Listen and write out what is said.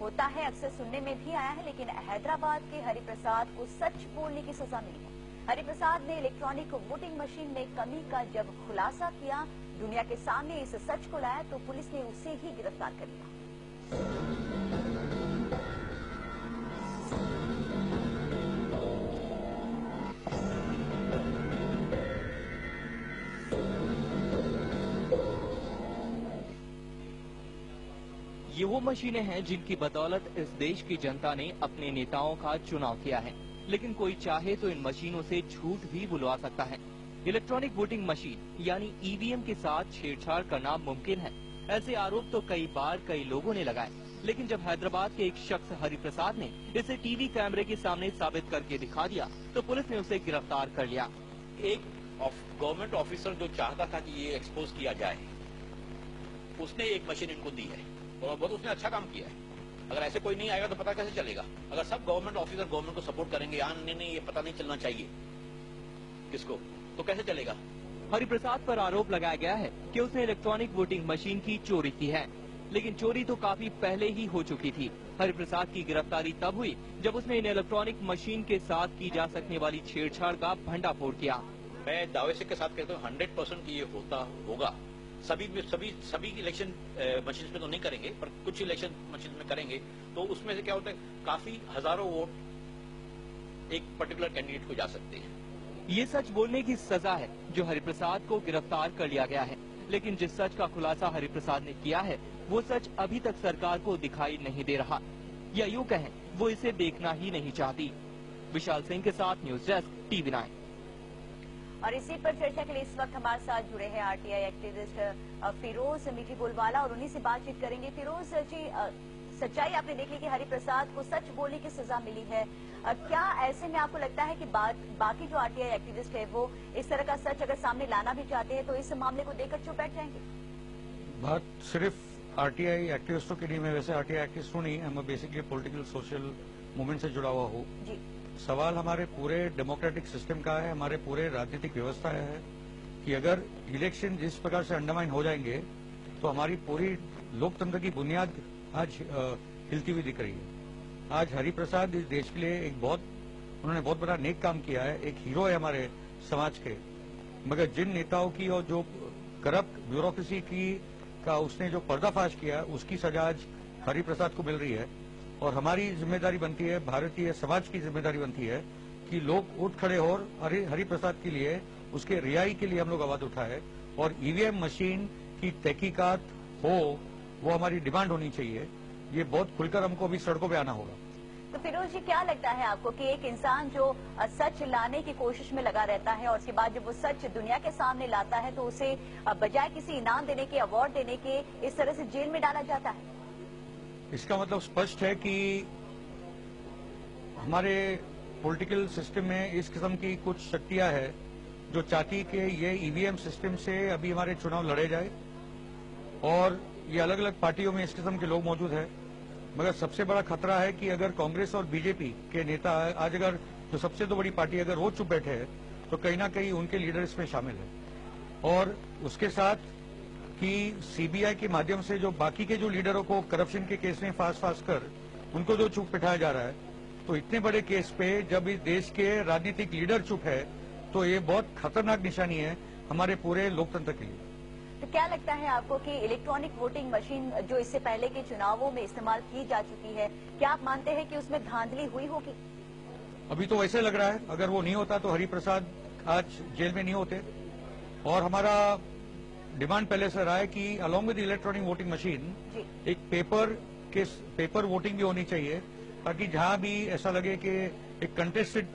होता है, अक्सर सुनने में भी आया है, लेकिन हैदराबाद के हरिप्रसाद को सच बोलने की सजा मिली है। हरिप्रसाद ने इलेक्ट्रॉनिक वोटिंग मशीन में कमी का जब खुलासा किया, दुनिया के सामने इस सच को लाया, तो पुलिस ने उसे ही गिरफ्तार कर लिया। ये वो मशीनें हैं जिनकी बदौलत इस देश की जनता ने अपने नेताओं का चुनाव किया है, लेकिन कोई चाहे तो इन मशीनों से झूठ भी बुलवा सकता है। इलेक्ट्रॉनिक वोटिंग मशीन यानी ईवीएम के साथ छेड़छाड़ करना मुमकिन है, ऐसे आरोप तो कई बार कई लोगों ने लगाए, लेकिन जब हैदराबाद के एक शख्स हरिप्रसाद ने इसे टीवी कैमरे के सामने साबित करके दिखा दिया, तो पुलिस ने उसे गिरफ्तार कर लिया। एक गवर्नमेंट ऑफिसर जो चाहता था कि ये एक्सपोज किया जाए, उसने एक मशीन इनको दी है और बहुत उसने अच्छा काम किया है। अगर ऐसे कोई नहीं आएगा तो पता कैसे चलेगा? अगर सब गवर्नमेंट ऑफिसर गवर्नमेंट को सपोर्ट करेंगे, नहीं ये पता नहीं चलना चाहिए किसको, तो कैसे चलेगा? हरिप्रसाद पर आरोप लगाया गया है कि उसने इलेक्ट्रॉनिक वोटिंग मशीन की चोरी की है, लेकिन चोरी तो काफी पहले ही हो चुकी थी। हरिप्रसाद की गिरफ्तारी तब हुई जब उसने इन इलेक्ट्रॉनिक मशीन के साथ की जा सकने वाली छेड़छाड़ का भंडाफोड़ किया। मैं दावे से के साथ कहता हूँ 100% ये होगा। सभी इलेक्शन मशीन में तो नहीं करेंगे, पर कुछ इलेक्शन मशीन में करेंगे, तो उसमें से क्या होता है, काफी हजारों वोट एक पर्टिकुलर कैंडिडेट को जा सकते हैं। ये सच बोलने की सजा है जो हरिप्रसाद को गिरफ्तार कर लिया गया है, लेकिन जिस सच का खुलासा हरिप्रसाद ने किया है, वो सच अभी तक सरकार को दिखाई नहीं दे रहा, या यूं कहें वो इसे देखना ही नहीं चाहती। विशाल सिंह के साथ न्यूज डेस्क TV9। और इसी पर चर्चा के लिए इस वक्त हमारे साथ जुड़े हैं आरटीआई एक्टिविस्ट फिरोज मीठी गोलवाला, और उन्हीं से बातचीत करेंगे। फिरोज जी, सच्चाई आपने देख ली कि हरिप्रसाद को सच बोलने की सजा मिली है, क्या ऐसे में आपको लगता है कि बाकी जो आरटीआई एक्टिविस्ट है वो इस तरह का सच अगर सामने लाना भी चाहते हैं तो इस मामले को देखकर चुप बैठ जाएंगे? बात सिर्फ आरटीआई एक्टिविस्टों की नहीं, मैं वैसे आरटीआई एक्टिविस्ट हूँ नहीं, मैं बेसिकली पॉलिटिकल सोशल मूवमेंट से जुड़ा हुआ हूँ। सवाल हमारे पूरे डेमोक्रेटिक सिस्टम का है, हमारे पूरे राजनीतिक व्यवस्था है कि अगर इलेक्शन जिस प्रकार से अंडरमाइन हो जाएंगे तो हमारी पूरी लोकतंत्र की बुनियाद आज हिलती हुई दिख रही है। आज हरिप्रसाद इस देश के लिए उन्होंने बहुत बड़ा नेक काम किया है, एक हीरो है हमारे समाज के, मगर जिन नेताओं की और जो करप्ट ब्यूरोक्रेसी का उसने जो पर्दाफाश किया, उसकी सजा आज हरिप्रसाद को मिल रही है। और हमारी जिम्मेदारी बनती है, भारतीय समाज की जिम्मेदारी बनती है कि लोग उठ खड़े हो और हरिप्रसाद के लिए, उसके रिहाई के लिए हम लोग आवाज उठाए, और ईवीएम मशीन की तहकीकात हो, वो हमारी डिमांड होनी चाहिए। ये बहुत खुलकर हमको अभी सड़कों पे आना होगा। तो फिरोज जी, क्या लगता है आपको कि एक इंसान जो सच लाने की कोशिश में लगा रहता है और उसके बाद जब वो सच दुनिया के सामने लाता है तो उसे बजाय किसी इनाम देने के, अवार्ड देने के, इस तरह से जेल में डाला जाता है? इसका मतलब स्पष्ट है कि हमारे पॉलिटिकल सिस्टम में इस किस्म की कुछ शक्तियां हैं जो चाहती कि ये ईवीएम सिस्टम से अभी हमारे चुनाव लड़े जाए, और ये अलग अलग पार्टियों में इस किस्म के लोग मौजूद हैं। मगर सबसे बड़ा खतरा है कि अगर कांग्रेस और बीजेपी के नेता आज अगर जो सबसे तो बड़ी पार्टी अगर वो चुप बैठे हैं तो कहीं ना कहीं उनके लीडर इसमें शामिल है, और उसके साथ कि सीबीआई के माध्यम से जो बाकी के जो लीडरों को करप्शन के केस में फांस कर उनको जो चुप बिठाया जा रहा है, तो इतने बड़े केस पे जब इस देश के राजनीतिक लीडर चुप है तो ये बहुत खतरनाक निशानी है हमारे पूरे लोकतंत्र के लिए। तो क्या लगता है आपको कि इलेक्ट्रॉनिक वोटिंग मशीन जो इससे पहले के चुनावों में इस्तेमाल की जा चुकी है, क्या आप मानते हैं कि उसमें धांधली हुई होगी? अभी तो वैसे लग रहा है, अगर वो नहीं होता तो हरिप्रसाद आज जेल में नहीं होते। और हमारा डिमांड पहले से रहा है कि along with electronic voting machine एक पेपर वोटिंग भी होनी चाहिए, ताकि जहां भी ऐसा लगे कि एक कंटेस्टेड